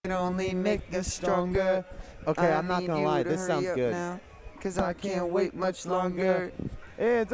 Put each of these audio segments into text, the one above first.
It only make us stronger. Okay, I'm not need gonna you lie, to this hurry sounds up good. now, 'cause I can't wait much longer. It's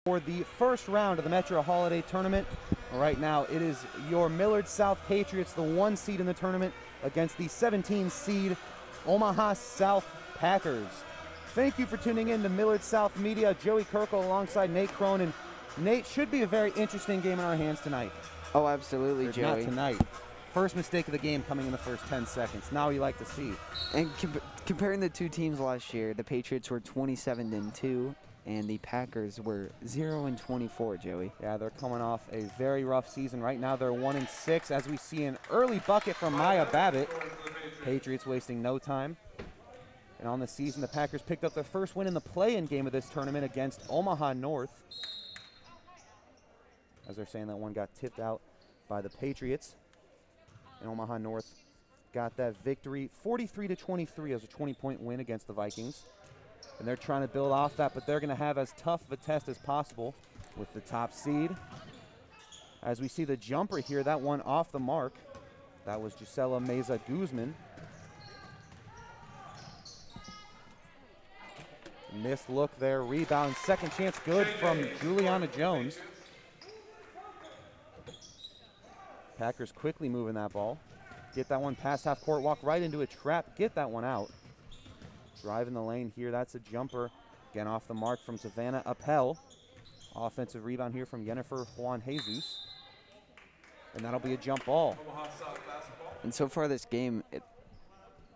For the first round of the Metro Holiday Tournament. Right now, it is your Millard South Patriots, the 1 seed in the tournament, against the 17 seed Omaha South Packers. Thank you for tuning in to Millard South Media. Joey Kirkle alongside Nate Cronin. Nate, should be a very interesting game in our hands tonight. Oh, absolutely, Joey. Not tonight. First mistake of the game coming in the first 10 seconds. Now you like to see. And comparing the two teams last year, the Patriots were 27-2. And the Packers were 0-24, Joey. Yeah, they're coming off a very rough season. Right now, they're 1-6, as we see an early bucket from Maya Babbitt. Patriots wasting no time. And on the season, the Packers picked up their first win in the play-in game of this tournament against Omaha North. As they're saying, that one got tipped out by the Patriots. And Omaha North got that victory, 43-23, as a 20-point win against the Vikings. And they're trying to build off that, but they're going to have as tough of a test as possible with the top seed. As we see the jumper here, that one off the mark. That was Gisela Meza Guzman. Missed look there, rebound, second chance good from Juliana Jones. Packers quickly moving that ball. Get that one past half court, walk right into a trap, get that one out. Driving the lane here, that's a jumper. Again off the mark from Savannah Appel. Offensive rebound here from Jennifer Juan Jesus. And that'll be a jump ball. And so far this game,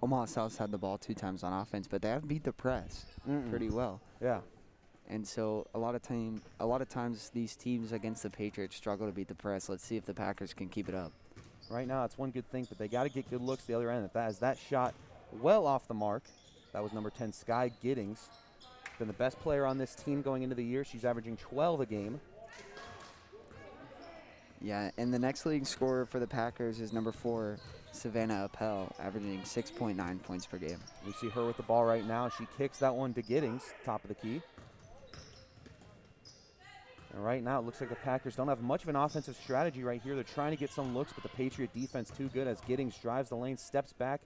Omaha South's had the ball 2 times on offense, but they have beat the press pretty well. Yeah. And so a lot of times these teams against the Patriots struggle to beat the press. Let's see if the Packers can keep it up. Right now it's one good thing, but they got to get good looks the other end. As that shot well off the mark. That was number 10, Sky Giddings. Been the best player on this team going into the year. She's averaging 12 a game. Yeah, and the next leading scorer for the Packers is number 4, Savannah Appel, averaging 6.9 points per game. We see her with the ball right now. She kicks that one to Giddings, top of the key. And right now it looks like the Packers don't have much of an offensive strategy right here. They're trying to get some looks, but the Patriot defense too good as Giddings drives the lane, steps back,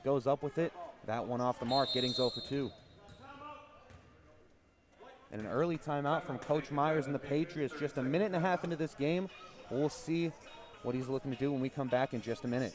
goes up with it. That one off the mark, Giddings 0 for 2. And an early timeout from Coach Myers and the Patriots just a minute and a half into this game. We'll see what he's looking to do when we come back in just a minute.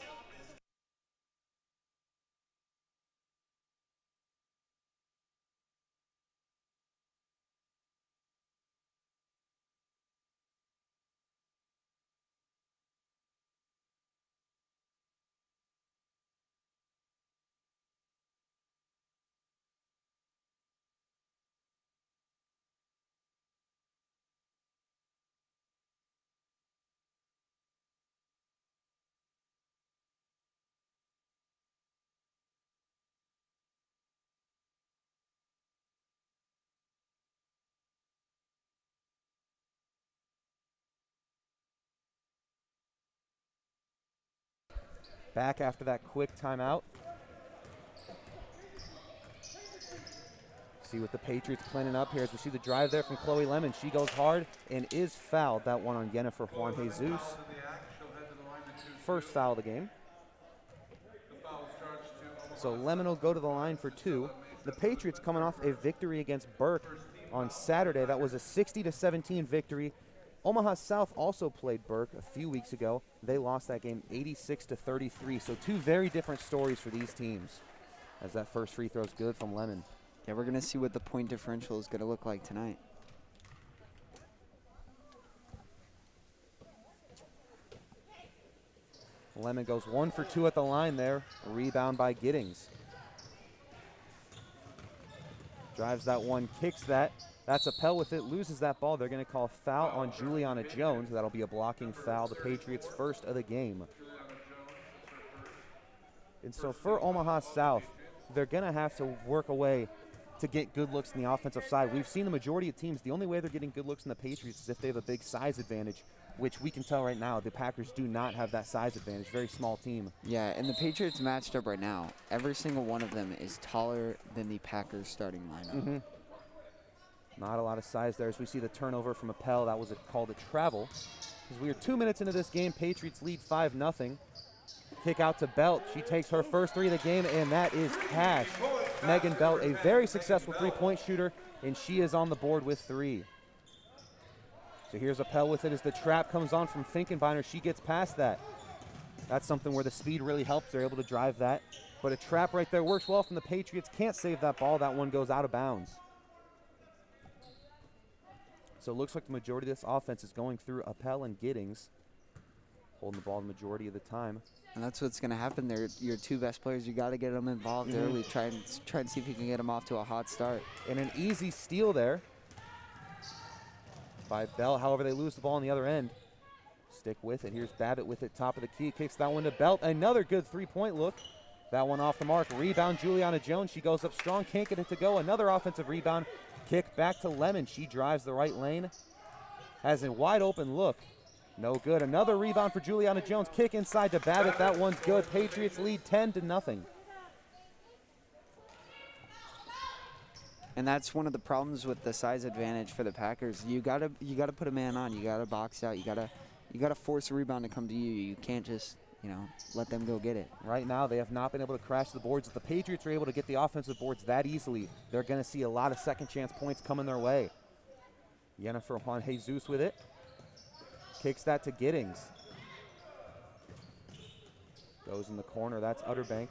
Back after that quick timeout. See what the Patriots planning up here as we see the drive there from Chloe Lemon. She goes hard and is fouled. That one on Jennifer Juan Jesus. First foul of the game. So Lemon will go to the line for 2. The Patriots coming off a victory against Burke on Saturday. That was a 60-17 victory. Omaha South also played Burke a few weeks ago. They lost that game 86-33. So 2 very different stories for these teams. As that first free throw is good from Lemon. Yeah, we're going to see what the point differential is going to look like tonight. Lemon goes 1 for 2 at the line there. A rebound by Giddings. Drives that one, kicks that. That's Appel with it, loses that ball. They're going to call foul on Juliana Jones. That'll be a blocking foul, the Patriots' first of the game. And so for Omaha South, they're going to have to work away to get good looks in the offensive side. We've seen the majority of teams, the only way they're getting good looks in the Patriots is if they have a big size advantage, which we can tell right now the Packers do not have that size advantage. Very small team. Yeah, and the Patriots matched up right now. Every single one of them is taller than the Packers starting lineup. Not a lot of size there as we see the turnover from Appel. That was called a travel. As we are 2 minutes into this game, Patriots lead 5-0. Kick out to Belt. She takes her first 3 of the game, and that is cash. Megan Belt, a very successful 3-point shooter, and she is on the board with 3. So here's Appel with it as the trap comes on from Finkenbeiner. She gets past that. That's something where the speed really helps. They're able to drive that. But a trap right there works well from the Patriots. Can't save that ball. That one goes out of bounds. So it looks like the majority of this offense is going through Appel and Giddings, holding the ball the majority of the time. And that's what's going to happen. They're your two best players. You got to get them involved early. Try and see if you can get them off to a hot start. And an easy steal there by Bell. However, they lose the ball on the other end. Stick with it. Here's Babbitt with it, top of the key. Kicks that one to Belt. Another good three-point look. That one off the mark. Rebound, Juliana Jones. She goes up strong. Can't get it to go. Another offensive rebound. Kick back to Lemon. She drives the right lane. Has a wide open look. No good. Another rebound for Juliana Jones. Kick inside to Babbitt. That one's good. Patriots lead 10-0. And that's one of the problems with the size advantage for the Packers. You gotta put a man on. You gotta box out. You gotta force a rebound to come to you. You can't just let them go get it. Right now, they have not been able to crash the boards. If the Patriots are able to get the offensive boards that easily, they're going to see a lot of second chance points coming their way. Jennifer Juan Jesus with it. Kicks that to Giddings. Goes in the corner. That's Utterbank.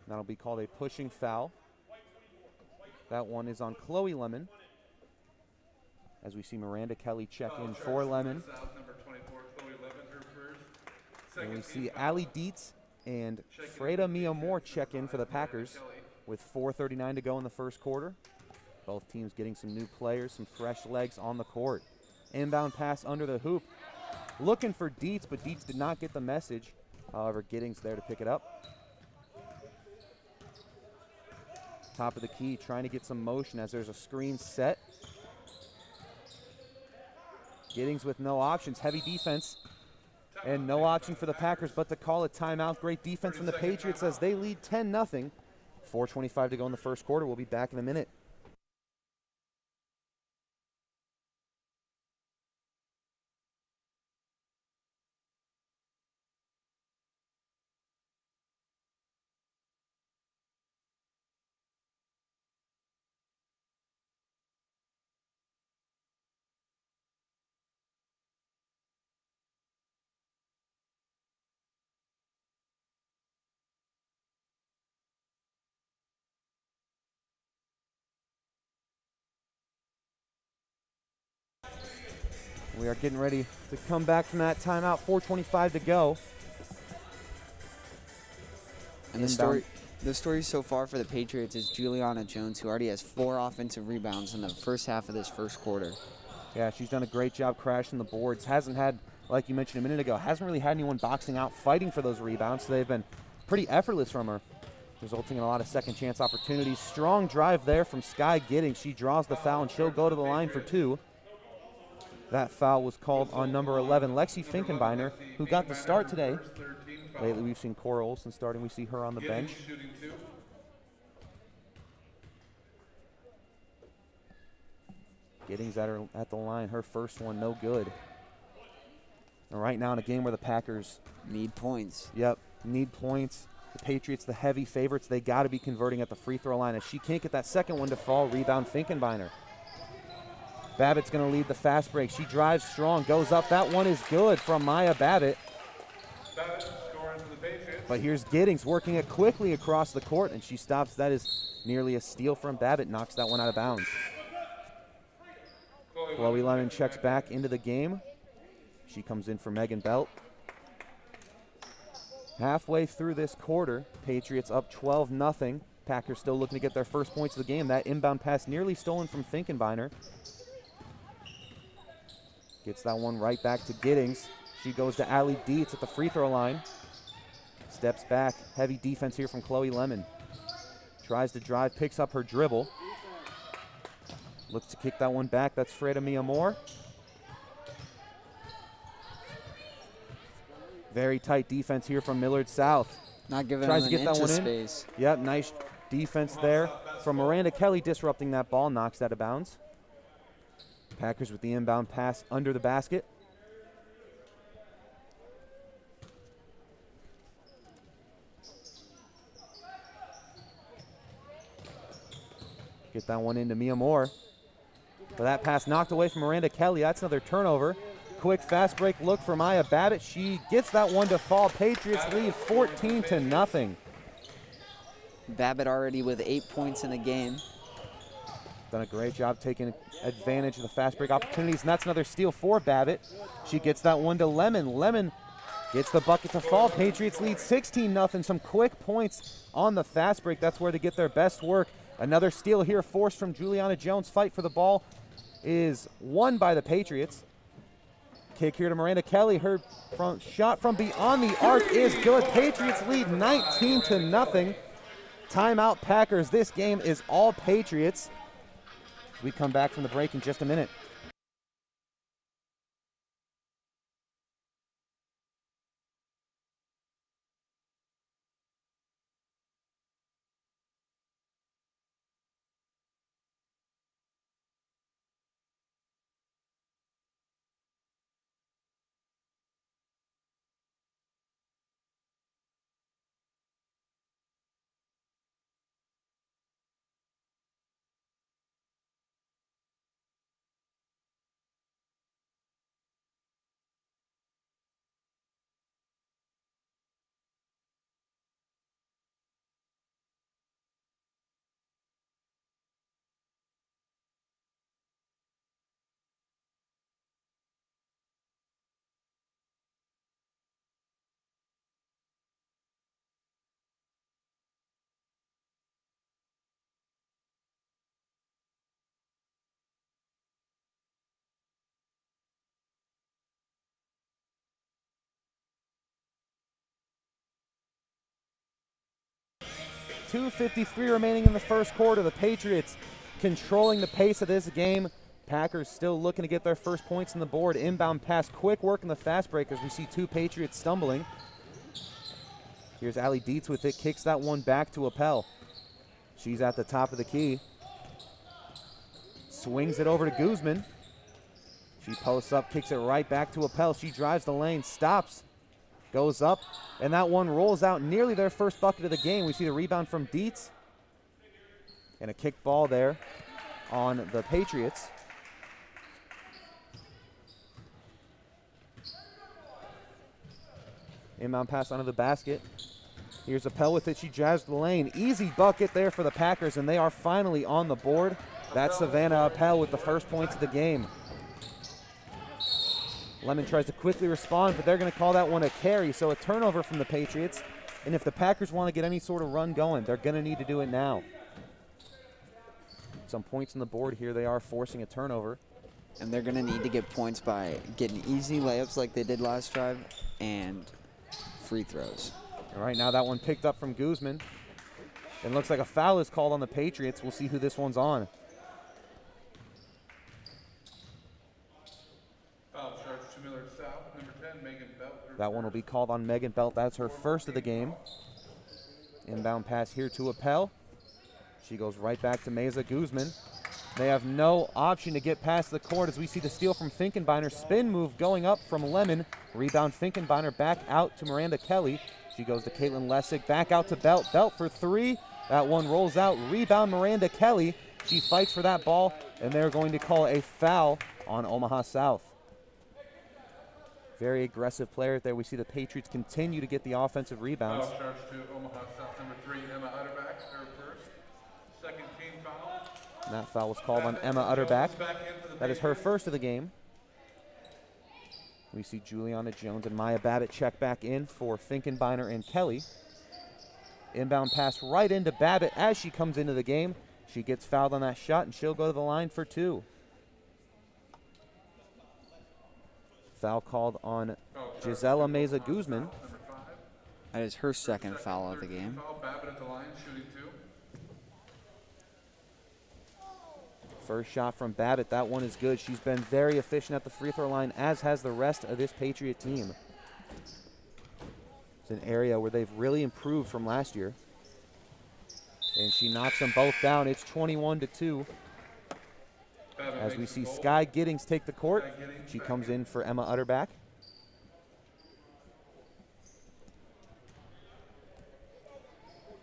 That'll be called a pushing foul. That one is on Chloe Lemon. As we see Miranda Kelly check in for Lemon. And we see Allie Dietz and Freda Mia Moore check in for the Packers with 4:39 to go in the first quarter. Both teams getting some new players, some fresh legs on the court. Inbound pass under the hoop. Looking for Dietz, but Dietz did not get the message. However, Giddings there to pick it up. Top of the key, trying to get some motion as there's a screen set. Giddings with no options. Heavy defense. And no option for the Packers but to call a timeout. Great defense from the Patriots as they lead 10-0. 4:25 to go in the first quarter. We'll be back in a minute. We are getting ready to come back from that timeout. 4:25 to go. And the story so far for the Patriots is Juliana Jones, who already has 4 offensive rebounds in the first half of this first quarter. Yeah, she's done a great job crashing the boards. Hasn't had, like you mentioned a minute ago, hasn't really had anyone boxing out, fighting for those rebounds. So they've been pretty effortless from her, resulting in a lot of second chance opportunities. Strong drive there from Sky Giddings. She draws the foul, and she'll go to the line for 2. That foul was called on number 11, Lexi Finkenbeiner, who got the start today. Lately, we've seen Cora Olsen starting. We see her on the bench. Giddings at the line. Her first one, no good. And right now in a game where the Packers need points. Yep, need points. The Patriots, the heavy favorites, they got to be converting at the free throw line. If she can't get that second one to fall, rebound Finkenbeiner. Babbitt's going to lead the fast break. She drives strong, goes up. That one is good from Maya Babbitt. But here's Giddings working it quickly across the court, and she stops. That is nearly a steal from Babbitt. Knocks that one out of bounds. Chloe Lemon checks back into the game. She comes in for Megan Belt. Halfway through this quarter, Patriots up 12-0. Packers still looking to get their first points of the game. That inbound pass nearly stolen from Finkenbeiner. Gets that one right back to Giddings. She goes to Allie Dietz at the free throw line. Steps back. Heavy defense here from Chloe Lemon. Tries to drive, picks up her dribble. Looks to kick that one back. That's Freda Mia Moore. Very tight defense here from Millard South. Not giving Tries them to get that one in. Space. Yep, nice defense there from Miranda Kelly, disrupting that ball, knocks that out of bounds. Packers with the inbound pass under the basket. that one into Mia Moore. But that pass knocked away from Miranda Kelly. That's another turnover. Quick fast break look for Maya Babbitt. She gets that one to fall. Patriots lead 14-0. Babbitt already with 8 points in the game. Done a great job taking advantage of the fast break opportunities, and that's another steal for Babbitt. She gets that one to Lemon. Lemon gets the bucket to fall. Patriots lead 16-0. Some quick points on the fast break. That's where they get their best work. Another steal here forced from Juliana Jones. Fight for the ball is won by the Patriots. Kick here to Miranda Kelly. Her shot from beyond the arc is good. Patriots lead 19-0. Timeout Packers. This game is all Patriots. We come back from the break in just a minute. .253 remaining in the first quarter. The Patriots controlling the pace of this game. Packers still looking to get their first points on the board. Inbound pass, quick work in the fast break as we see two Patriots stumbling. Here's Allie Dietz with it, kicks that one back to Appel. She's at the top of the key. Swings it over to Guzman. She posts up, kicks it right back to Appel. She drives the lane, stops, goes up, and that one rolls out, nearly their first bucket of the game. We see the rebound from Dietz. And a kick ball there on the Patriots. Inbound pass onto the basket. Here's Appel with it. She drives the lane. Easy bucket there for the Packers, and they are finally on the board. That's Savannah Appel with the first points of the game. Lemon tries to quickly respond, but they're going to call that one a carry, so a turnover from the Patriots. And if the Packers want to get any sort of run going, they're going to need to do it now. Some points on the board here. They are forcing a turnover. And they're going to need to get points by getting easy layups like they did last drive and free throws. All right, now that one picked up from Guzman. It looks like a foul is called on the Patriots. We'll see who this one's on. Foul charge to Millard South, number 10, Megan Belt. That one will be called on Megan Belt. That's her first of the game. Inbound pass here to Appel. She goes right back to Meza Guzman. They have no option to get past the court as we see the steal from Finkenbeiner. Spin move going up from Lemon. Rebound Finkenbeiner back out to Miranda Kelly. She goes to Caitlin Lessig, back out to Belt. Belt for three. That one rolls out. Rebound Miranda Kelly. She fights for that ball, and they're going to call a foul on Omaha South. Very aggressive player there. We see the Patriots continue to get the offensive rebounds. Foul charge to Omaha South, number 3, Emma Utterback, her first. Second team foul. And that foul was called on Emma Utterback. That is her first of the game. We see Juliana Jones and Maya Babbitt check back in for Finkenbeiner and Kelly. Inbound pass right into Babbitt as she comes into the game. She gets fouled on that shot, and she'll go to the line for two. Foul called on Gisela Meza Guzman. That is her second foul of the game. Babbitt at the line, shooting 2. First shot from Babbitt, that one is good. She's been very efficient at the free throw line, as has the rest of this Patriot team. It's an area where they've really improved from last year. And she knocks them both down. It's 21-2. As we see Sky Giddings take the court. She comes in for Emma Utterback.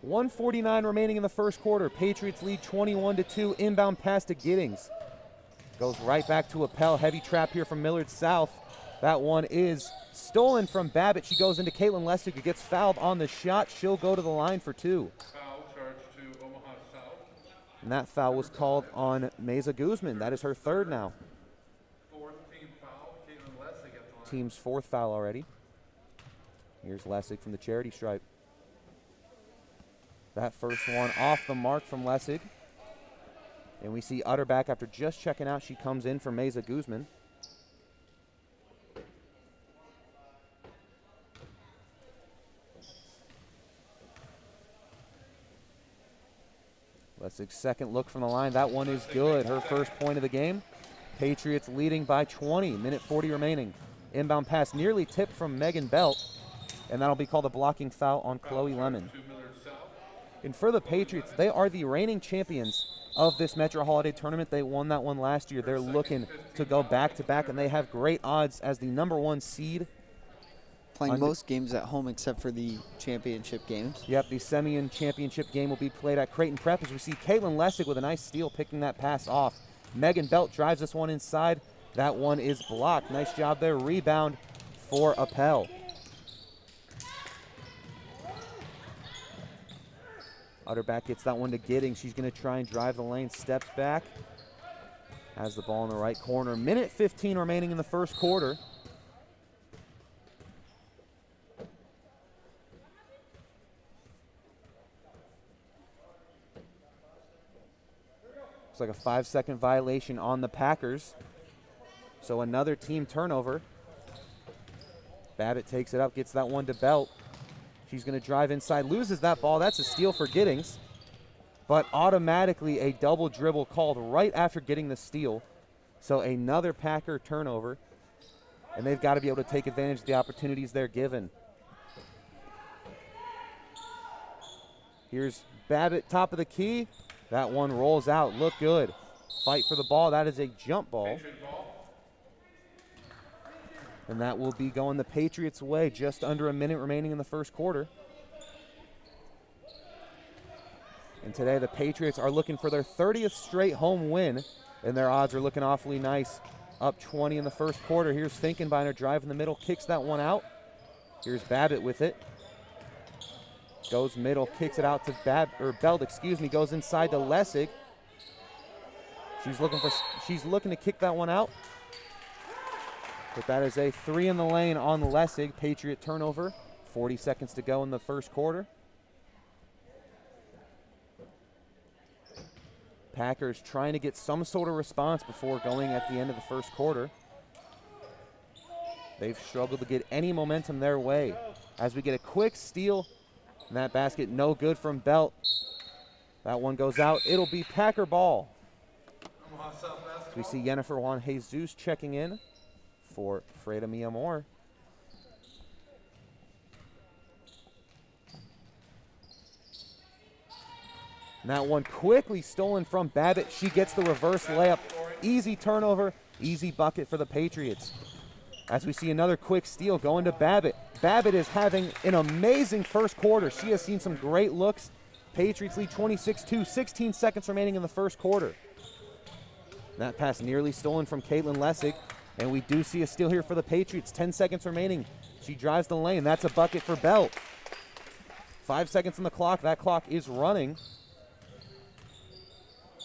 1:49 remaining in the first quarter. Patriots lead 21-2. Inbound pass to Giddings. Goes right back to Appel. Heavy trap here from Millard South. That one is stolen from Babbitt. She goes into Caitlin Lessig, who gets fouled on the shot. She'll go to the line for 2. Foul charged to Omaha South. And that foul was called on Mesa Guzman. That is her 3rd now. 4th team foul. Caitlin Lessig at the line. Team's 4th foul already. Here's Lessig from the charity stripe. That first one off the mark from Lessig. And we see Utterback after just checking out. She comes in for Mesa Guzman. Lessig's second look from the line. That one is good. Her first point of the game. Patriots leading by 20. Minute 40 remaining. Inbound pass nearly tipped from Megan Belt. And that'll be called a blocking foul on Chloe Lemon. And for the Patriots, they are the reigning champions of this Metro Holiday Tournament. They won that one last year. They're looking to go back-to-back, and they have great odds as the #1 seed. Playing most games at home except for the championship games. Yep, the semi and championship game will be played at Creighton Prep as we see Caitlin Lessig with a nice steal picking that pass off. Megan Belt drives this one inside. That one is blocked. Nice job there. Rebound for Appel. Utterback gets that one to Giddings. She's going to try and drive the lane. Steps back. Has the ball in the right corner. Minute 15 remaining in the first quarter. It's like a 5-second violation on the Packers. So another team turnover. Babbitt takes it up, gets that one to Belt. She's going to drive inside, loses that ball. That's a steal for Giddings. But automatically a double dribble called right after getting the steal. So another Packer turnover. And they've got to be able to take advantage of the opportunities they're given. Here's Babbitt, top of the key. That one rolls out. Look good. Fight for the ball. That is a jump ball. And that will be going the Patriots' way. Just under a minute remaining in the first quarter. And today the Patriots are looking for their 30th straight home win. And their odds are looking awfully nice. Up 20 in the first quarter. Here's Finkenbeiner driving the middle. Kicks that one out. Here's Babbitt with it. Goes middle, kicks it out to Belt, goes inside to Lessig. She's looking to kick that one out. But that is a 3 in the lane on Lessig. Patriot turnover. 40 seconds to go in the first quarter. Packers trying to get some sort of response before going at the end of the first quarter. They've struggled to get any momentum their way. As we get a quick steal. And that basket no good from Belt. That one goes out. It'll be Packer ball. We see Jennifer Juan Jesus checking in for Freda Mia Moore. And that one quickly stolen from Babbitt. She gets the reverse layup. Easy turnover, easy bucket for the Patriots. As we see another quick steal going to Babbitt. Babbitt is having an amazing first quarter. She has seen some great looks. Patriots lead 26-2, 16 seconds remaining in the first quarter. That pass nearly stolen from Caitlin Lessig. And we do see a steal here for the Patriots. 10 seconds remaining. She drives the lane. That's a bucket for Belt. 5 seconds on the clock. That clock is running.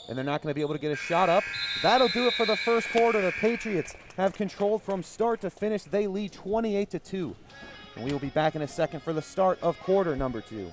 And they're not going to be able to get a shot up. That'll do it for the first quarter. The Patriots have controlled from start to finish. They lead 28-2. And we will be back in a second for the start of quarter number 2.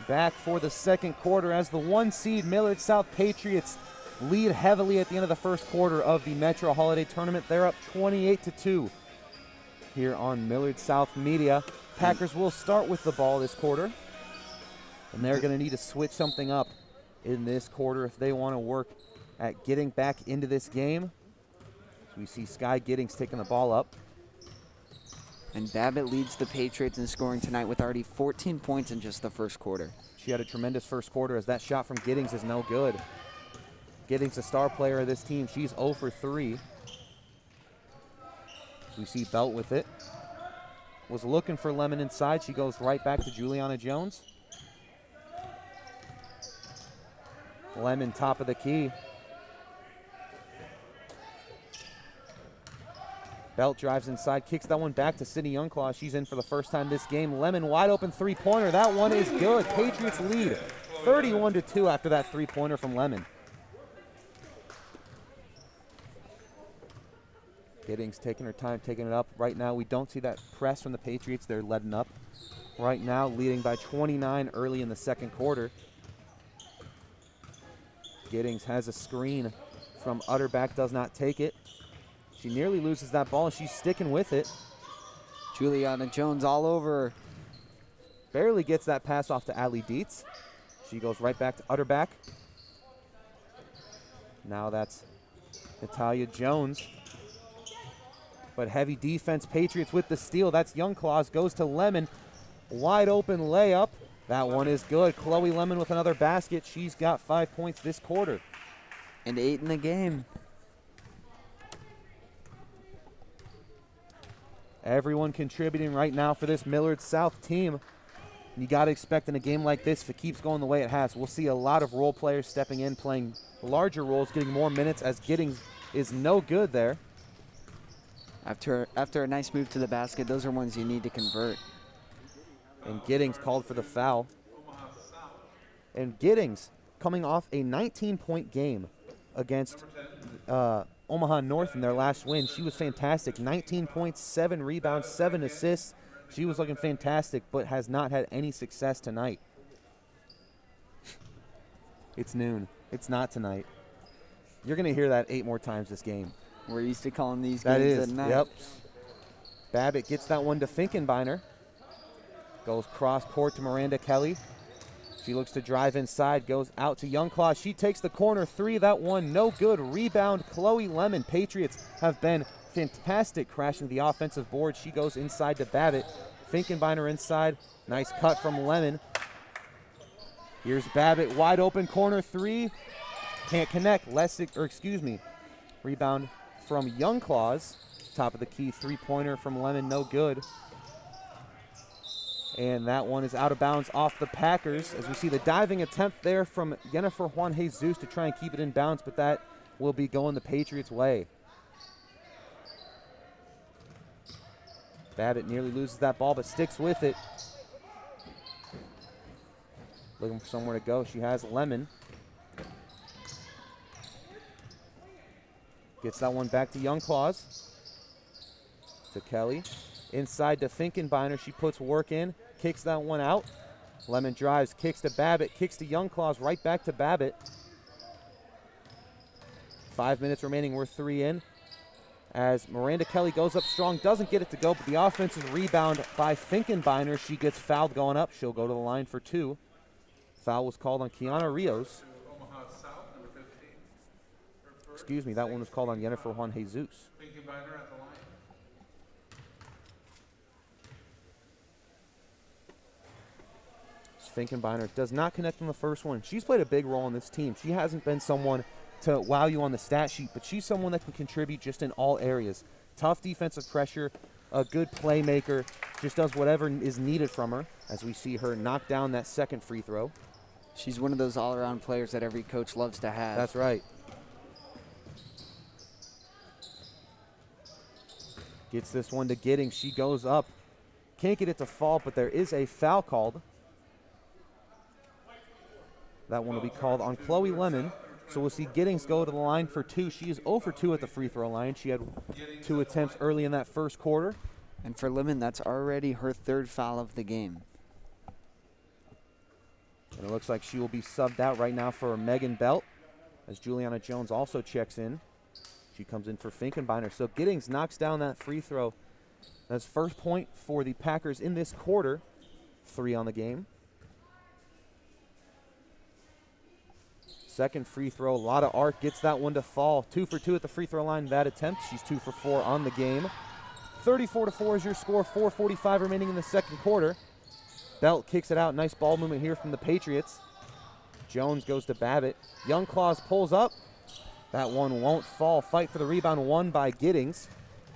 back for the second quarter as the 1 seed Millard South Patriots lead heavily at the end of the first quarter of the Metro Holiday Tournament. They're up 28-2 here on Millard South Media. Packers will start with the ball this quarter, and they're going to need to switch something up in this quarter if they want to work at getting back into this game. So we see Sky Giddings taking the ball up. And Babbitt leads the Patriots in scoring tonight with already 14 points in just the first quarter. She had a tremendous first quarter as that shot from Giddings is no good. Giddings, a star player of this team. She's 0 for 3. We see Belt with it. Was looking for Lemon inside. She goes right back to Juliana Jones. Lemon top of the key. Belt drives inside, kicks that one back to Sydney Youngclaw. She's in for the first time this game. Lemon wide open three-pointer. That one is good. Patriots lead 31-2 after that three-pointer from Lemon. Giddings taking her time, taking it up. Right now, we don't see that press from the Patriots. They're letting up. Right now, leading by 29 early in the second quarter. Giddings has a screen from Utterback, does not take it. She nearly loses that ball, and she's sticking with it. Juliana Jones all over her. Barely gets that pass off to Allie Dietz. She goes right back to Utterback. Now that's Natalia Jones. But heavy defense, Patriots with the steal. That's Youngclaws, goes to Lemon. Wide open layup. That one is good. Chloe Lemon with another basket. She's got 5 points this quarter. And 8 in the game. Everyone contributing right now for this Millard South team. You got to expect in a game like this, if it keeps going the way it has, we'll see a lot of role players stepping in, playing larger roles, getting more minutes as Giddings is no good there. After a nice move to the basket, those are ones you need to convert. And Giddings called for the foul. And Giddings coming off a 19-point game against Omaha North in their last win. She was fantastic. 19 points, 7 rebounds, 7 assists. She was looking fantastic, but has not had any success tonight. It's noon. It's not tonight. You're going to hear that 8 more times this game. We're used to calling these That games is, at night. yep. Babbitt gets that one to Finkenbeiner. Goes cross court to Miranda Kelly. She looks to drive inside, goes out to Youngclaw. She takes the corner three. That one no good. Rebound, Chloe Lemon. Patriots have been fantastic crashing the offensive board. She goes inside to Babbitt. Finkenbeiner inside. Nice cut from Lemon. Here's Babbitt, wide open corner three. Can't connect. Rebound from Youngclaws. Top of the key three-pointer from Lemon, no good. And that one is out of bounds off the Packers. As we see the diving attempt there from Jennifer Juan Jesus to try and keep it in bounds, but that will be going the Patriots' way. Babbitt nearly loses that ball, but sticks with it. Looking for somewhere to go. She has Lemon. Gets that one back to Youngclaws. To Kelly. Inside to Finkenbeiner. She puts work in. Kicks that one out. Lemon drives. Kicks to Babbitt. Kicks to Youngclaws. Right back to Babbitt. 5 minutes remaining. We're 3 in. As Miranda Kelly goes up strong. Doesn't get it to go, but the offensive rebound by Finkenbeiner. She gets fouled going up. She'll go to the line for 2. Foul was called on Kiana Rios. Excuse me, that one was called on Jennifer Juan Jesus. Finkenbeiner at the line. Finkenbeiner does not connect on the first one. She's played a big role on this team. She hasn't been someone to wow you on the stat sheet, but she's someone that can contribute just in all areas. Tough defensive pressure, a good playmaker, just does whatever is needed from her, as we see her knock down that second free throw. She's one of those all-around players that every coach loves to have. That's right. Gets this one to Giddings. She goes up. Can't get it to fall, but there is a foul called. That one will be called on Chloe Lemon. So we'll see Giddings go to the line for 2. She is 0 for 2 at the free throw line. She had 2 attempts early in that first quarter. And for Lemon, that's already her 3rd foul of the game. And it looks like she will be subbed out right now for Megan Belt as Juliana Jones also checks in. She comes in for Finkenbeiner. So Giddings knocks down that free throw. That's first point for the Packers in this quarter. 3 on the game. Second free throw, a lot of arc, gets that one to fall. 2 for 2 at the free throw line, that attempt. She's 2 for 4 on the game. 34-4 is your score, 4:45 remaining in the second quarter. Belt kicks it out, nice ball movement here from the Patriots. Jones goes to Babbitt. Youngclaws pulls up. That one won't fall. Fight for the rebound, won by Giddings.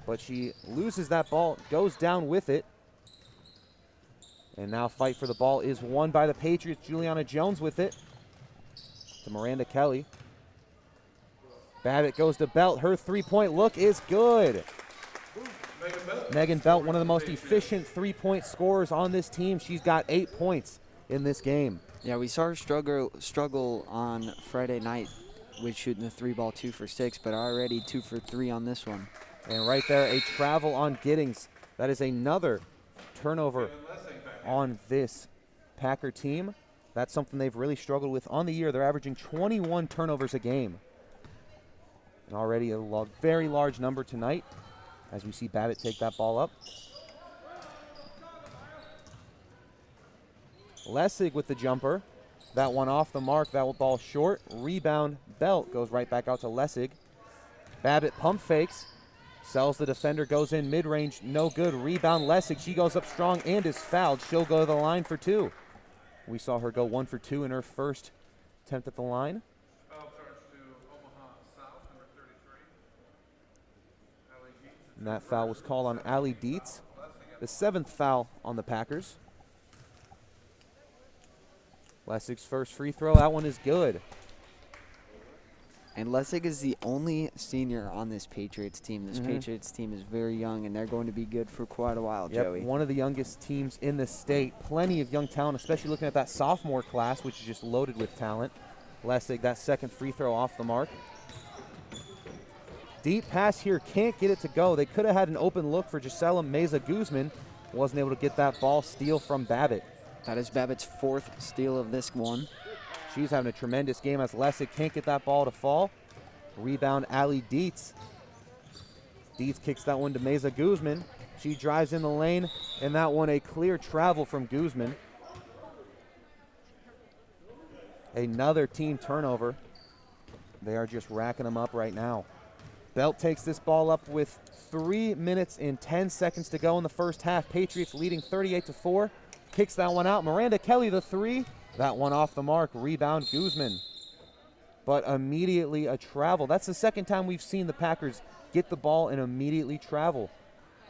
But she loses that ball, goes down with it. And now fight for the ball is won by the Patriots. Juliana Jones with it to Miranda Kelly. Babbitt goes to Belt. Her three-point look is good. Megan Belt, one of the most efficient three-point scorers on this team. She's got 8 points in this game. Yeah, we saw her struggle on Friday night with shooting the 3-ball 2 for 6, but already 2 for 3 on this one. And right there, a travel on Giddings. That is another turnover on this Packer team. That's something they've really struggled with on the year. They're averaging 21 turnovers a game. And already a very large number tonight as we see Babbitt take that ball up. Lessig with the jumper. That one off the mark. That ball short. Rebound. Belt goes right back out to Lessig. Babbitt pump fakes. Sells the defender. Goes in mid-range. No good. Rebound Lessig. She goes up strong and is fouled. She'll go to the line for 2. We saw her go 1 for 2 in her first attempt at the line. Foul charge to Omaha South, number 33. And that foul was called on Allie Dietz. The 7th foul on the Packers. Lessig's first free throw. That one is good. And Lessig is the only senior on this Patriots team. This Patriots team is very young, and they're going to be good for quite a while, Joey. One of the youngest teams in the state. Plenty of young talent, especially looking at that sophomore class, which is just loaded with talent. Lessig, that second free throw off the mark. Deep pass here, can't get it to go. They could have had an open look for Gisela Meza Guzman. Wasn't able to get that ball. Steal from Babbitt. That is Babbitt's 4th steal of this one. She's having a tremendous game as Lessig can't get that ball to fall. Rebound, Allie Dietz. Dietz kicks that one to Meza Guzman. She drives in the lane, and that one a clear travel from Guzman. Another team turnover. They are just racking them up right now. Belt takes this ball up with 3 minutes and 10 seconds to go in the first half. Patriots leading 38-4. Kicks that one out. Miranda Kelly, the 3. That one off the mark. Rebound, Guzman. But immediately a travel. That's the second time we've seen the Packers get the ball and immediately travel.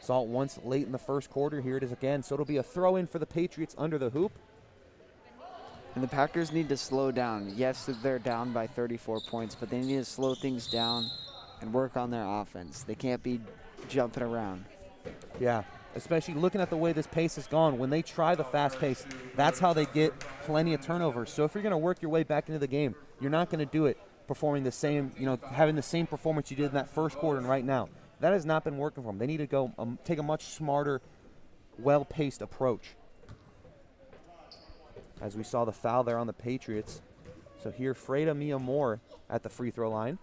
Saw it once late in the first quarter. Here it is again. So it'll be a throw-in for the Patriots under the hoop. And the Packers need to slow down. Yes, they're down by 34 points, but they need to slow things down and work on their offense. They can't be jumping around. Yeah, especially looking at the way this pace has gone. When they try the fast pace, that's how they get plenty of turnovers. So if you're going to work your way back into the game, you're not going to do it performing the same, having the same performance you did in that first quarter and right now. That has not been working for them. They need to go take a much smarter, well-paced approach. As we saw the foul there on the Patriots. So here, Freda Mia Moore at the free throw line.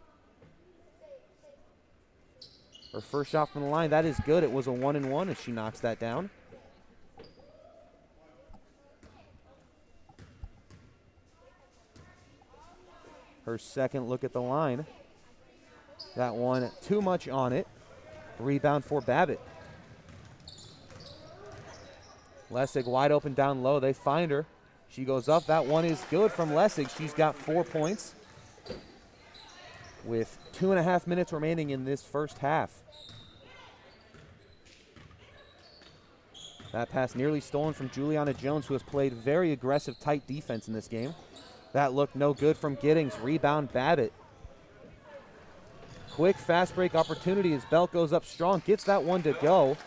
Her first shot from the line, that is good. It was a 1-and-1 as she knocks that down. Her second look at the line. That one, too much on it. Rebound for Babbitt. Lessig wide open down low. They find her. She goes up. That one is good from Lessig. She's got 4 points with 2.5 minutes remaining in this first half. That pass nearly stolen from Juliana Jones, who has played very aggressive, tight defense in this game. That looked no good from Giddings. Rebound, Babbitt. Quick fast break opportunity as Belt goes up strong, gets that one to go.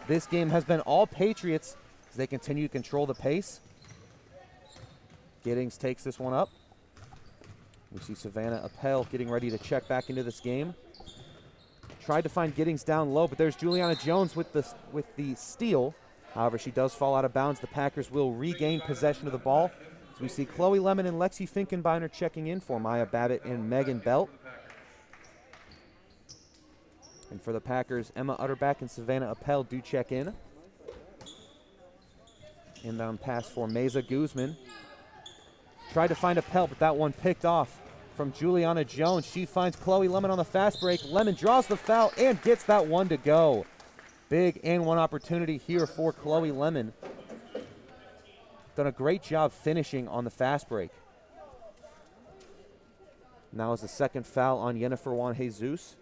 This game has been all Patriots as they continue to control the pace. Giddings takes this one up. We see Savannah Appel getting ready to check back into this game. Tried to find Giddings down low, but there's Juliana Jones with the steal. However, she does fall out of bounds. The Packers will regain possession of the ball. So we see Chloe Lemon and Lexi Finkenbeiner checking in for Maya Babbitt and Megan Belt. And for the Packers, Emma Utterback and Savannah Appel do check in. Inbound pass for Meza Guzman. Tried to find Appel, but that one picked off from Juliana Jones. She finds Chloe Lemon on the fast break. Lemon draws the foul and gets that one to go. Big and one opportunity here for Chloe Lemon. Done a great job finishing on the fast break. Now is the second foul on Yennefer Juan Jesus.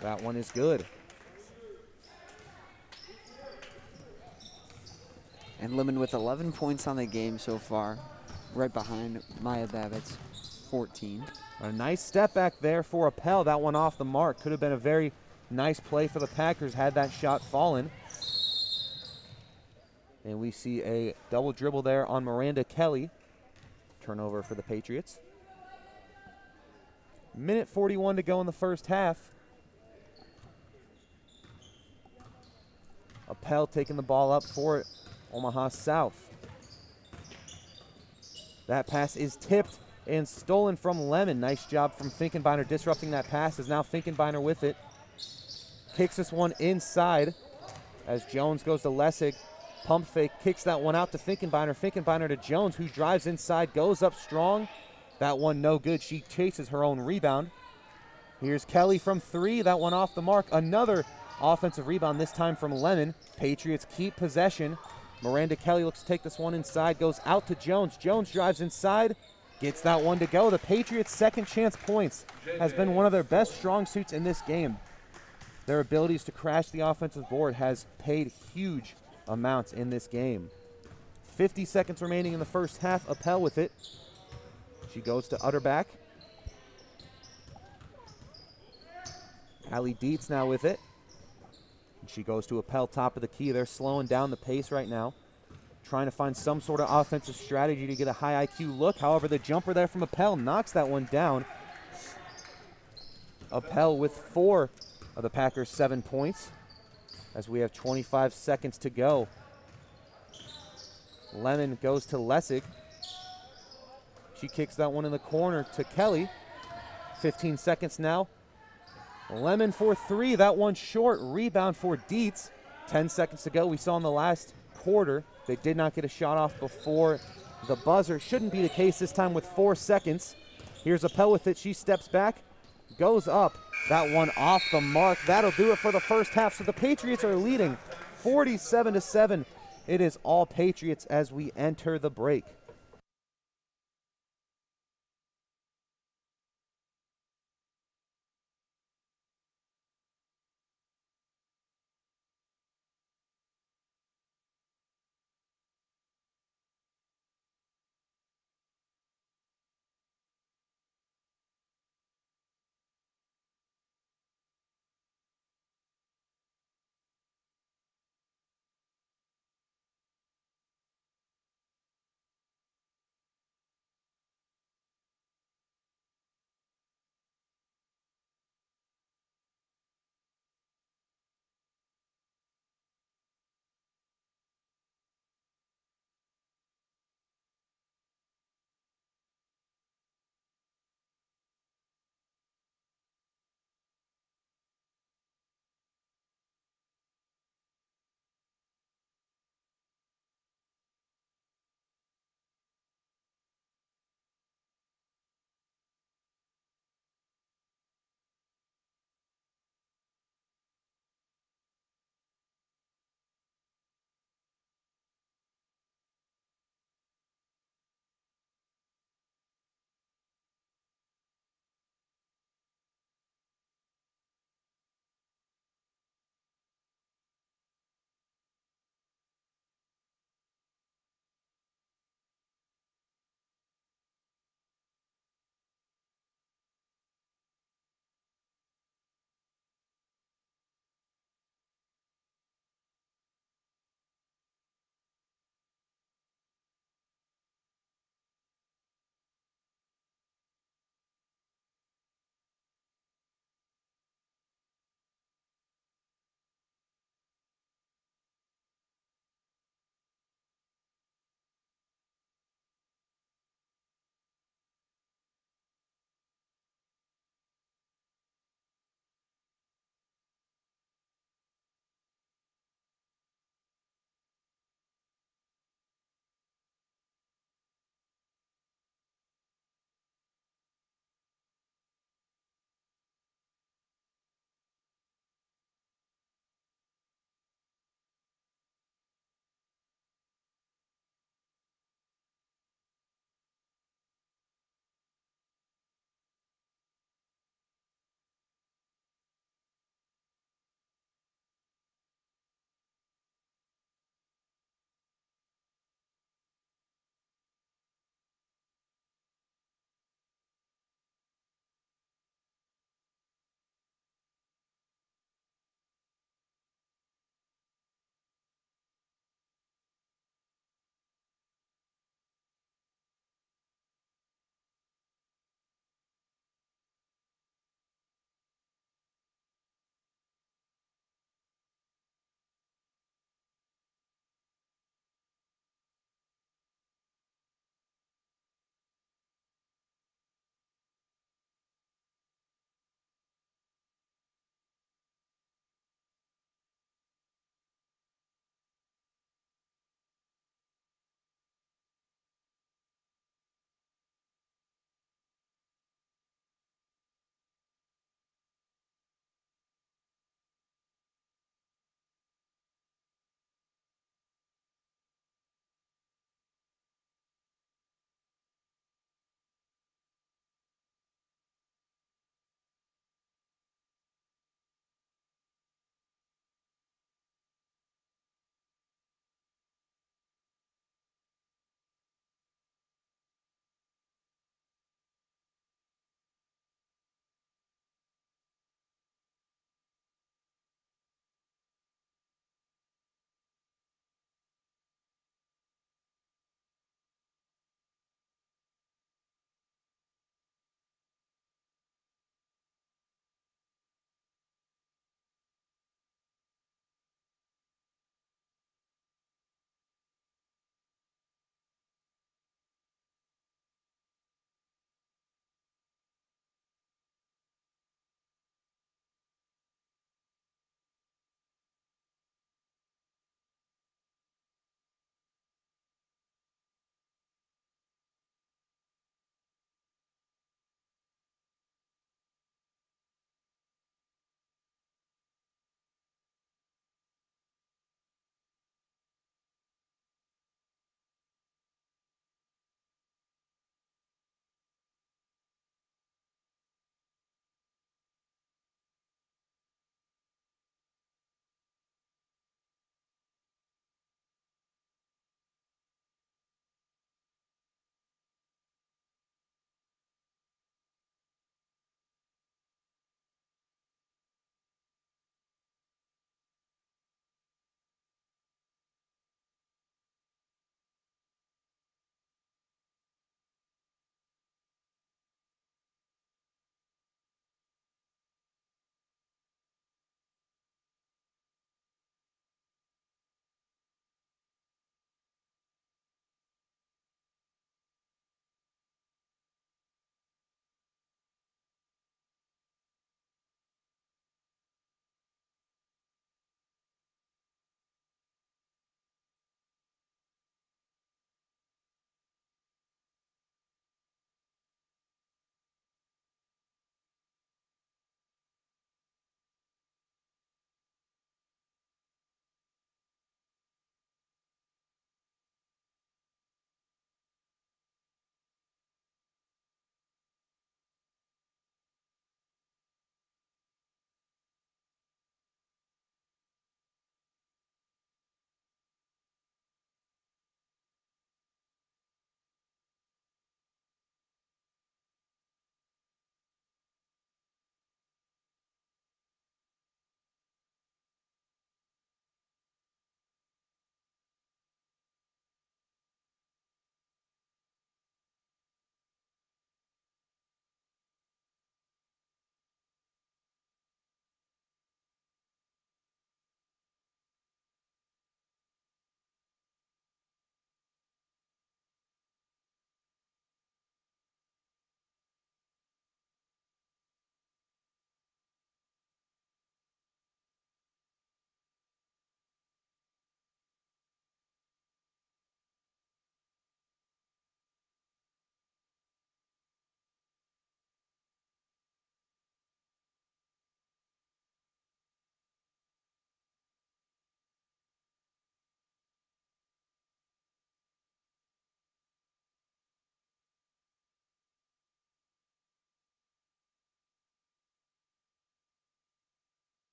That one is good. And Lemon with 11 points on the game so far, right behind Maya Babbitt's 14. A nice step back there for Appel. That one off the mark. Could have been a very nice play for the Packers had that shot fallen. And we see a double dribble there on Miranda Kelly. Turnover for the Patriots. Minute 41 to go in the first half. Appel taking the ball up for Omaha South. That pass is tipped and stolen from Lemon. Nice job from Finkenbeiner disrupting that pass. Is now Finkenbeiner with it. Kicks this one inside as Jones goes to Lessig. Pump fake, kicks that one out to Finkenbeiner. Finkenbeiner to Jones, who drives inside, goes up strong. That one no good. She chases her own rebound. Here's Kelly from three. That one off the mark. Another offensive rebound, this time from Lemon. Patriots keep possession. Miranda Kelly looks to take this one inside, goes out to Jones. Jones drives inside, gets that one to go. The Patriots' second chance points has been one of their best strong suits in this game. Their abilities to crash the offensive board has paid huge amounts in this game. 50 seconds remaining in the first half. Appel with it. She goes to Utterback. Allie Dietz now with it. She goes to Appel, top of the key. They're slowing down the pace right now, trying to find some sort of offensive strategy to get a high IQ look. However, the jumper there from Appel knocks that one down. Appel with 4 of the Packers' 7 points as we have 25 seconds to go. Lemon goes to Lessig. She kicks that one in the corner to Kelly. 15 seconds now. Lemon for 3, that one short. Rebound for Dietz. 10 seconds to go. We saw in the last quarter they did not get a shot off before the buzzer. Shouldn't be the case this time with 4 seconds. Here's Appel with it. She steps back, goes up. That one off the mark. That'll do it for the first half. So the Patriots are leading 47-7. It is all Patriots as we enter the break.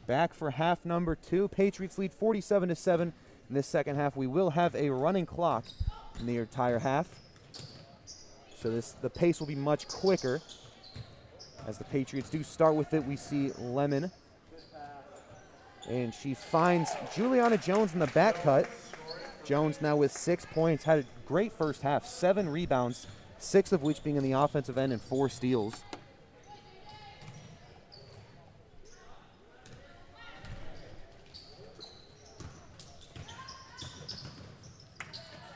Back for half number 2. Patriots lead 47-7. In this second half, we will have a running clock in the entire half. So the pace will be much quicker. As the Patriots do start with it, we see Lemon. And she finds Juliana Jones in the back cut. Jones now with 6 points. Had a great first half. 7 rebounds, 6 of which being in the offensive end and 4 steals.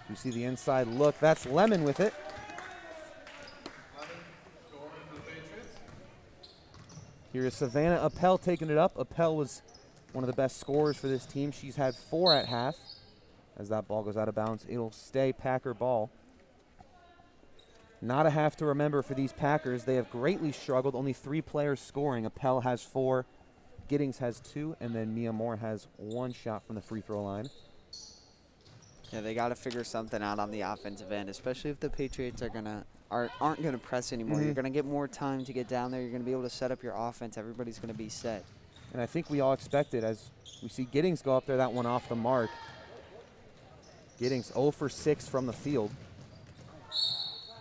You see the inside look. That's Lemon with it. Here is Savannah Appel taking it up. Appel was one of the best scorers for this team. She's had 4 at half. As that ball goes out of bounds, it'll stay Packer ball. Not a half to remember for these Packers. They have greatly struggled. Only 3 players scoring. Appel has 4. Giddings has 2. And then Mia Moore has 1 shot from the free throw line. Yeah, they got to figure something out on the offensive end, especially if the Patriots aren't going to press anymore. You're going to get more time to get down there. You're going to be able to set up your offense. Everybody's going to be set. And I think we all expect it as we see Giddings go up there, that one off the mark. Giddings 0 for 6 from the field.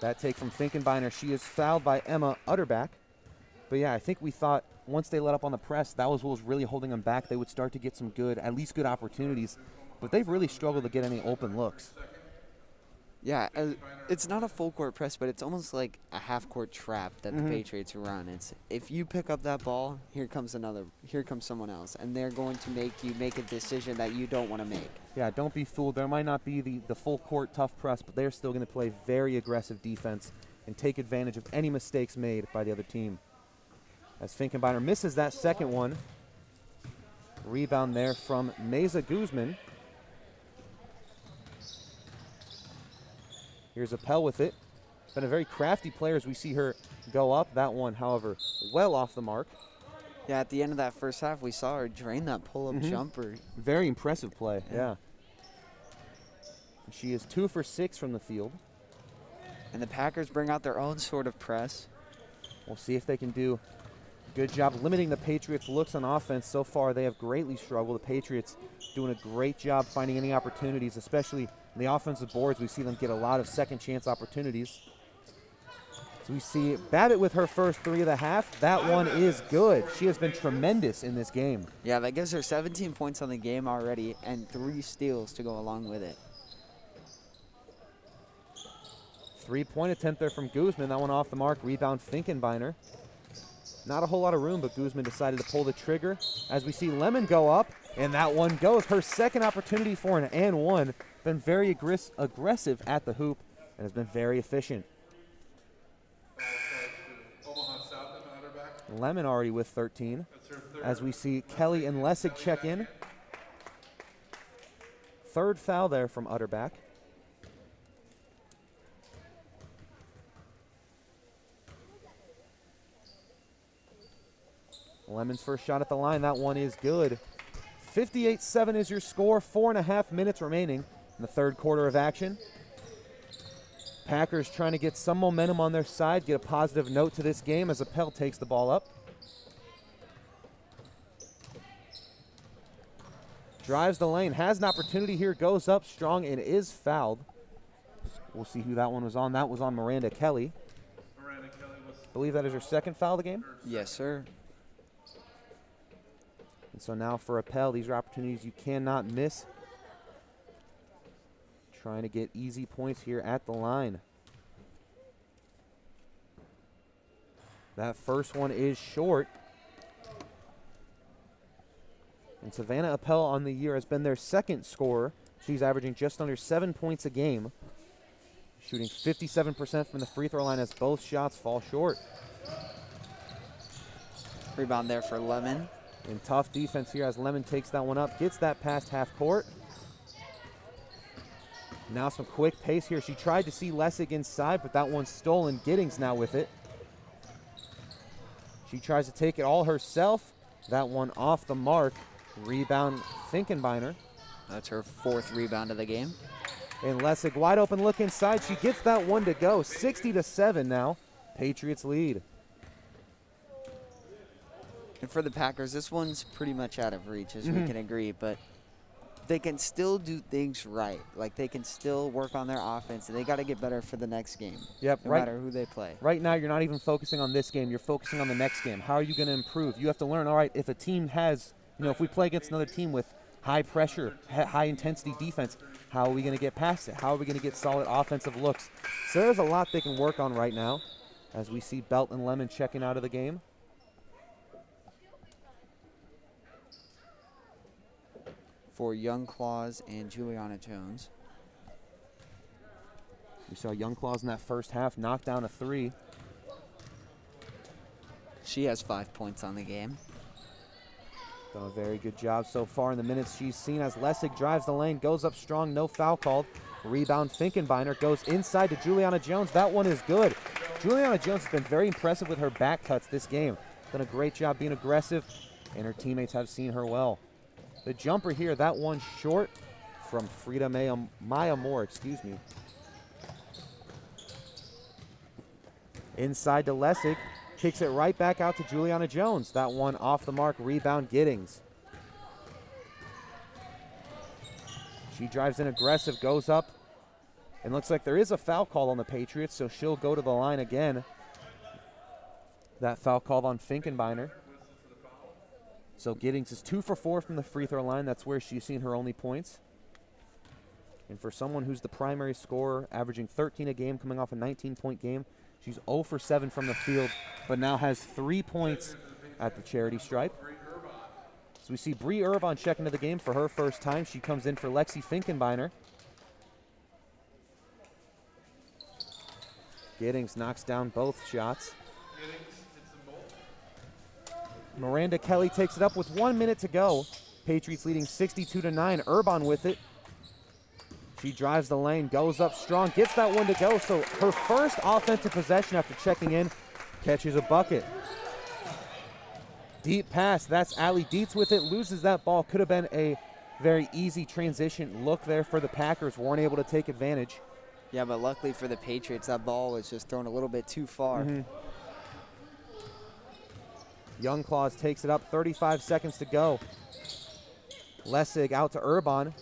That take from Finkenbeiner. She is fouled by Emma Utterback. But yeah, I think we thought once they let up on the press, that was what was really holding them back. They would start to get some at least good opportunities. But they've really struggled to get any open looks. Yeah, it's not a full court press, but it's almost like a half court trap that the Patriots run. It's if you pick up that ball, here comes someone else, and they're going to make you make a decision that you don't want to make. Yeah, don't be fooled. There might not be the full court tough press, but they're still going to play very aggressive defense and take advantage of any mistakes made by the other team. As Finkenbeiner misses that second one. Rebound there from Meza Guzman. Here's Appel with it. Been a very crafty player as we see her go up. That one, however, well off the mark. Yeah, at the end of that first half, we saw her drain that pull-up jumper. Very impressive play, yeah. She is 2 for 6 from the field. And the Packers bring out their own sort of press. We'll see if they can do a good job limiting the Patriots' looks on offense. So far, they have greatly struggled. The Patriots doing a great job finding any opportunities, especially on the offensive boards. We see them get a lot of second-chance opportunities. So we see Babbitt with her first 3 of the half. That one is good. She has been tremendous in this game. Yeah, that gives her 17 points on the game already and 3 steals to go along with it. 3-point attempt there from Guzman. That one off the mark. Rebound Finkenbeiner. Not a whole lot of room, but Guzman decided to pull the trigger. As we see Lemon go up, and that one goes. Her second opportunity for an and one. Been very aggressive at the hoop and has been very efficient. Lemon already with 13. As we see Kelly and Lessig check in. 3rd foul there from Utterback. Lemon's first shot at the line. That one is good. 58-7 is your score. 4.5 minutes remaining in the 3rd quarter of action. Packers trying to get some momentum on their side, get a positive note to this game as Appel takes the ball up. Drives the lane, has an opportunity here, goes up strong and is fouled. We'll see who that one was on. That was on Miranda Kelly. I believe that is her 2nd foul of the game. Yes, sir. And so now for Appel, these are opportunities you cannot miss. Trying to get easy points here at the line. That first one is short. And Savannah Appel on the year has been their 2nd scorer. She's averaging just under 7 points a game. Shooting 57% from the free throw line as both shots fall short. Rebound there for Lemon. And tough defense here as Lemon takes that one up, gets that past half court. Now some quick pace here. She tried to see Lessig inside, but that one's stolen. Giddings now with it. She tries to take it all herself. That one off the mark. Rebound Finkenbeiner. That's her 4th rebound of the game. And Lessig wide open look inside. She gets that one to go. 60-7 now. Patriots lead. And for the Packers, this one's pretty much out of reach, as we can agree, but they can still do things right. Like, they can still work on their offense, and they got to get better for the next game. Yep, no matter who they play. Right now, you're not even focusing on this game. You're focusing on the next game. How are you going to improve? You have to learn, all right, if a team has, if we play against another team with high pressure, high intensity defense, how are we going to get past it? How are we going to get solid offensive looks? So there's a lot they can work on right now as we see Belt and Lemon checking out of the game. For Young Claus and Juliana Jones. We saw Young Claus in that first half knock down a 3. She has 5 points on the game. Done a very good job so far in the minutes she's seen as Lessig drives the lane, goes up strong, no foul called. Rebound Finkenbeiner goes inside to Juliana Jones. That one is good. Juliana Jones has been very impressive with her back cuts this game. Done a great job being aggressive, and her teammates have seen her well. The jumper here, that one short from Frida Maya Moore, Inside to Lessig, kicks it right back out to Juliana Jones. That one off the mark, rebound Giddings. She drives in aggressive, goes up, and looks like there is a foul call on the Patriots, so she'll go to the line again. That foul called on Finkenbeiner. So Giddings is 2 for 4 from the free throw line. That's where she's seen her only points. And for someone who's the primary scorer, averaging 13 a game, coming off a 19-point game, she's 0 for 7 from the field, but now has 3 points at the charity stripe. So we see Bree Irvine check into the game for her first time. She comes in for Lexi Finkenbeiner. Giddings knocks down both shots. Miranda Kelly takes it up with 1 minute to go. Patriots leading 62-9. Urban with it. She drives the lane, goes up strong, gets that one to go. So her first offensive possession after checking in, catches a bucket. Deep pass, that's Allie Dietz with it, loses that ball. Could have been a very easy transition look there for the Packers. Weren't able to take advantage. Yeah, but luckily for the Patriots, that ball was just thrown a little bit too far. Young Claus takes it up, 35 seconds to go. Lessig out to Urban.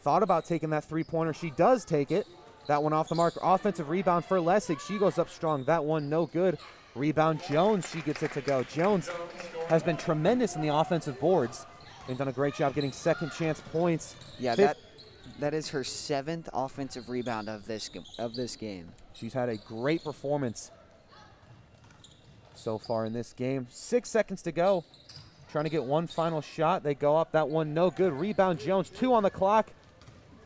Thought about taking that three-pointer. She does take it. That one off the mark. Offensive rebound for Lessig. She goes up strong. That one no good. Rebound Jones. She gets it to go. Jones has been tremendous in the offensive boards and done a great job getting second chance points. Yeah, that is her 7th offensive rebound of this game. She's had a great performance so far in this game. 6 seconds to go. Trying to get one final shot. They go up. That one no good. Rebound Jones. 2 on the clock.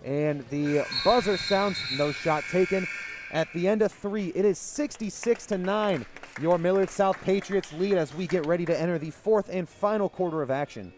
And the buzzer sounds. No shot taken. At the end of 3, it is 66-9. Your Millard South Patriots lead as we get ready to enter the 4th and final quarter of action.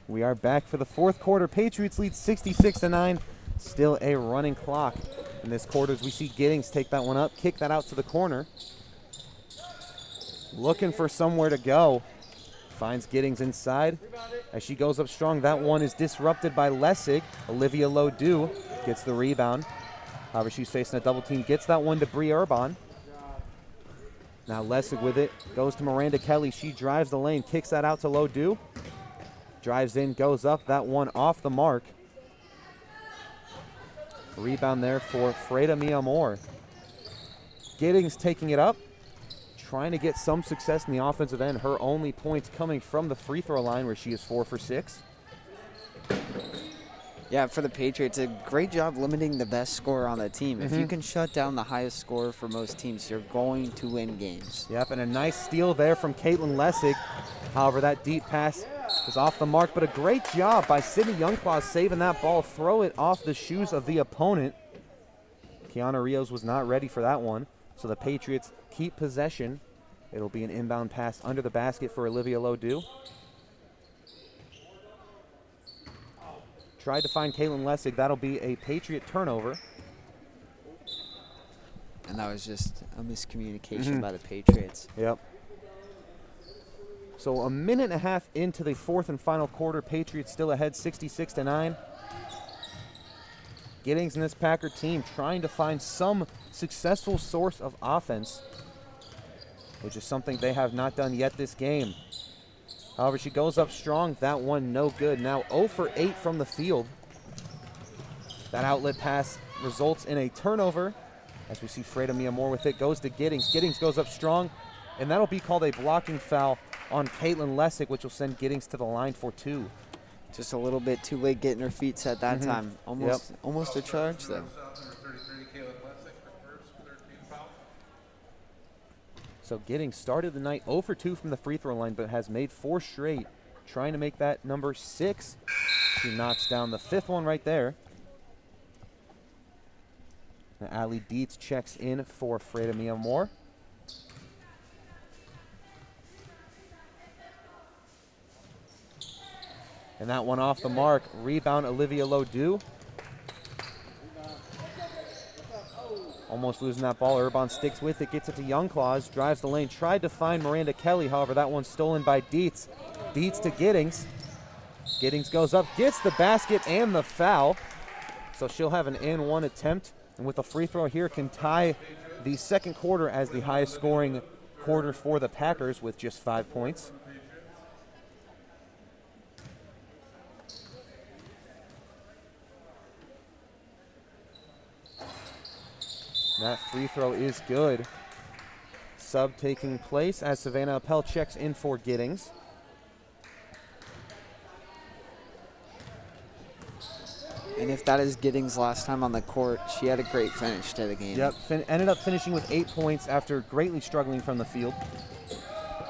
We are back for the 4th quarter. Patriots lead 66-9. Still a running clock in this quarter as we see Giddings take that one up, kick that out to the corner. Looking for somewhere to go. Finds Giddings inside. As she goes up strong, that one is disrupted by Lessig. Olivia Lodu gets the rebound. However, she's facing a double team. Gets that one to Bree Urban. Now Lessig with it, goes to Miranda Kelly. She drives the lane, kicks that out to Lodu. Drives in, goes up, that one off the mark. Rebound there for Freda Miamor. Giddings taking it up, trying to get some success in the offensive end. Her only points coming from the free throw line where she is 4 for 6. Yeah, for the Patriots, a great job limiting the best scorer on the team. If you can shut down the highest scorer for most teams, you're going to win games. Yep, and a nice steal there from Caitlin Lessig. However, that deep pass was off the mark, but a great job by Sydney Youngclaw saving that ball, throw it off the shoes of the opponent. Kiana Rios was not ready for that one, so the Patriots keep possession. It'll be an inbound pass under the basket for Olivia Lodu. Tried to find Caitlin Lessig. That'll be a Patriot turnover. And that was just a miscommunication by the Patriots. Yep. So a minute and a half into the fourth and final quarter. Patriots still ahead 66-9. Giddings and this Packer team trying to find some successful source of offense, which is something they have not done yet this game. However, she goes up strong. That one no good. Now 0 for 8 from the field. That outlet pass results in a turnover. As we see Freda Miamor with it, goes to Giddings. Giddings goes up strong, and that'll be called a blocking foul on Caitlin Lessig, which will send Giddings to the line for 2. Just a little bit too late getting her feet set that time. Almost a charge, though. So Giddings started the night 0 for 2 from the free throw line, but has made 4 straight, trying to make that number 6. She knocks down the 5th one right there. Now Allie Dietz checks in for Freda Miamor. And that one off the mark. Rebound, Olivia Lodu. Almost losing that ball. Urban sticks with it, gets it to Youngclaws, drives the lane, tried to find Miranda Kelly. However, that one's stolen by Dietz. Dietz to Giddings. Giddings goes up, gets the basket and the foul. So she'll have an and-one attempt. And with a free throw here, can tie the second quarter as the highest scoring quarter for the Packers with just 5 points. That free throw is good. Sub taking place as Savannah Appel checks in for Giddings. And if that is Giddings' last time on the court, she had a great finish to the game. Yep, ended up finishing with 8 points after greatly struggling from the field.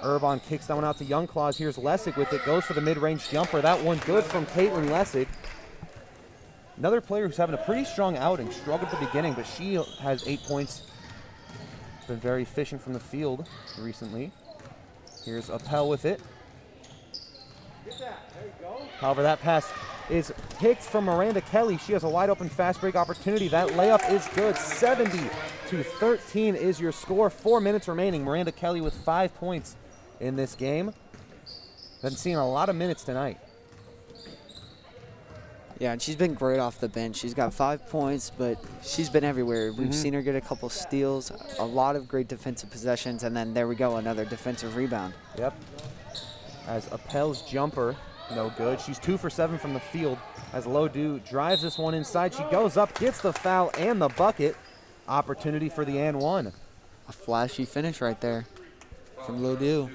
Urban kicks that one out to Youngclaws. Here's Lessig with it, goes for the mid-range jumper. That one good from Caitlin Lessig. Another player who's having a pretty strong outing. Struggled at the beginning, but she has 8 points. Been very efficient from the field recently. Here's Appel with it. However, that pass is picked from Miranda Kelly. She has a wide open fast break opportunity. That layup is good. 70-13 is your score. 4 minutes remaining. Miranda Kelly with 5 points in this game. Been seeing a lot of minutes tonight. Yeah, and she's been great off the bench. She's got 5 points, but she's been everywhere. We've seen her get a couple steals, a lot of great defensive possessions, and then there we go, another defensive rebound. Yep. As Appel's jumper, no good. She's 2 for 7 from the field. As Lodu drives this one inside, she goes up, gets the foul and the bucket. Opportunity for the and one. A flashy finish right there from Lodu.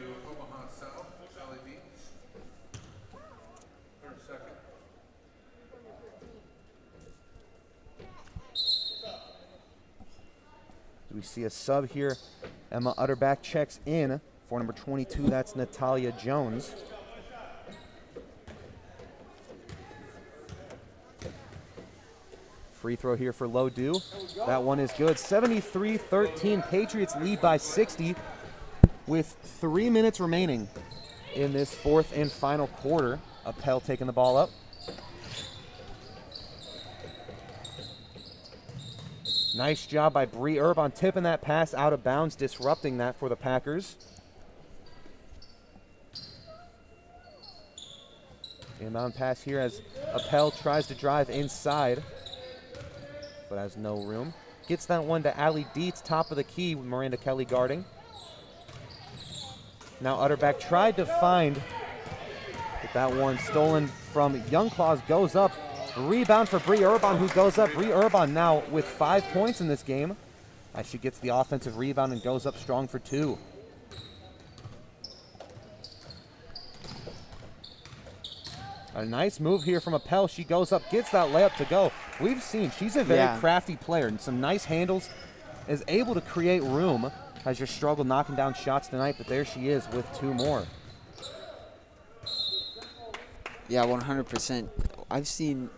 We see a sub here. Emma Utterback checks in for number 22. That's Natalia Jones. Free throw here for Lodu. That one is good. 73-13. Patriots lead by 60 with 3 minutes remaining in this fourth and final quarter. Appel taking the ball up. Nice job by Bree Urban tipping that pass out of bounds, disrupting that for the Packers. Inbound pass here as Appel tries to drive inside, but has no room. Gets that one to Allie Dietz, top of the key with Miranda Kelly guarding. Now Utterback tried to find, but that one stolen from Youngclaws goes up. Rebound for Bree Urban, who goes up. Bree Urban now with 5 points in this game as she gets the offensive rebound and goes up strong for 2. A nice move here from Appel. She goes up, gets that layup to go. We've seen she's a very crafty player and some nice handles, is able to create room. Has your struggle knocking down shots tonight, but there she is with 2 more. Yeah, 100%. I've seen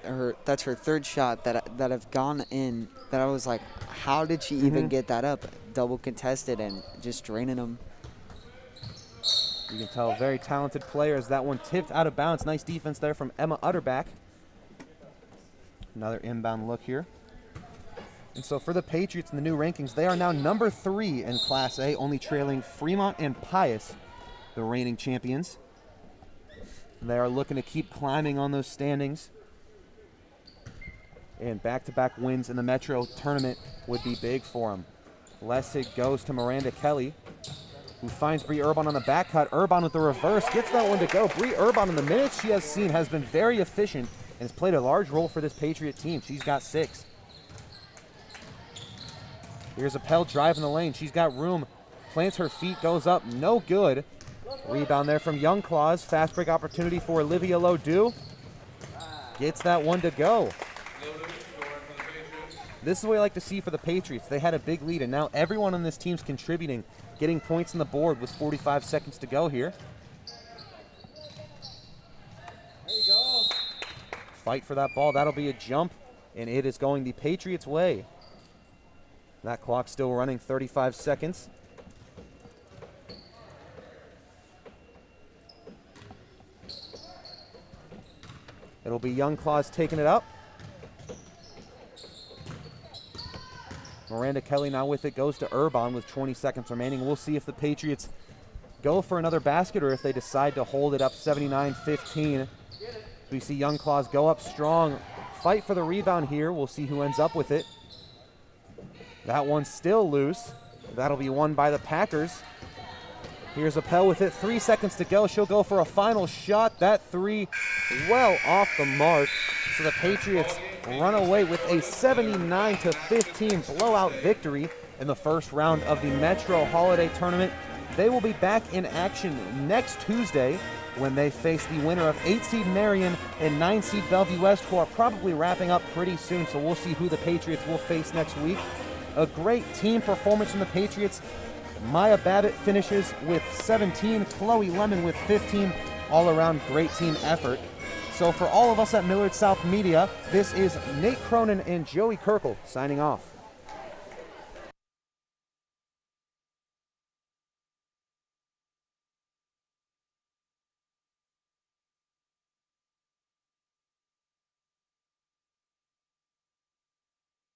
her. That's her 3rd shot that have gone in. That I was like, how did she even get that up? Double contested and just draining them. You can tell, very talented players. That one tipped out of bounds. Nice defense there from Emma Utterback. Another inbound look here. And so for the Patriots in the new rankings, they are now number 3 in Class A, only trailing Fremont and Pius, the reigning champions. They are looking to keep climbing on those standings. And back-to-back wins in the Metro tournament would be big for them. Lessig goes to Miranda Kelly, who finds Bree Urban on the back cut. Urban with the reverse, gets that one to go. Bree Urban, in the minutes she has seen, has been very efficient and has played a large role for this Patriot team. She's got 6. Here's Appel driving the lane. She's got room, plants her feet, goes up, no good. Rebound there from Youngclaws. Fast break opportunity for Olivia Lodu. Gets that one to go. This is what I like to see for the Patriots. They had a big lead, and now everyone on this team's contributing, getting points on the board with 45 seconds to go here. There you go. Fight for that ball. That'll be a jump, and it is going the Patriots' way. That clock still running, 35 seconds. It'll be Youngclaws taking it up. Miranda Kelly now with it, goes to Urban with 20 seconds remaining. We'll see if the Patriots go for another basket or if they decide to hold it up 79-15. We see Youngclaws go up strong, fight for the rebound here. We'll see who ends up with it. That one's still loose. That'll be won by the Packers. Here's Appel with it, 3 seconds to go. She'll go for a final shot. That 3 well off the mark. So the Patriots run away with a 79-15 blowout victory in the first round of the Metro Holiday Tournament. They will be back in action next Tuesday when they face the winner of 8-seed Marion and 9-seed Bellevue West, who are probably wrapping up pretty soon. So we'll see who the Patriots will face next week. A great team performance from the Patriots. Maya Babbitt finishes with 17, Chloe Lemon with 15. All around great team effort. So for all of us at Millard South Media, this is Nate Cronin and Joey Kirkle signing off.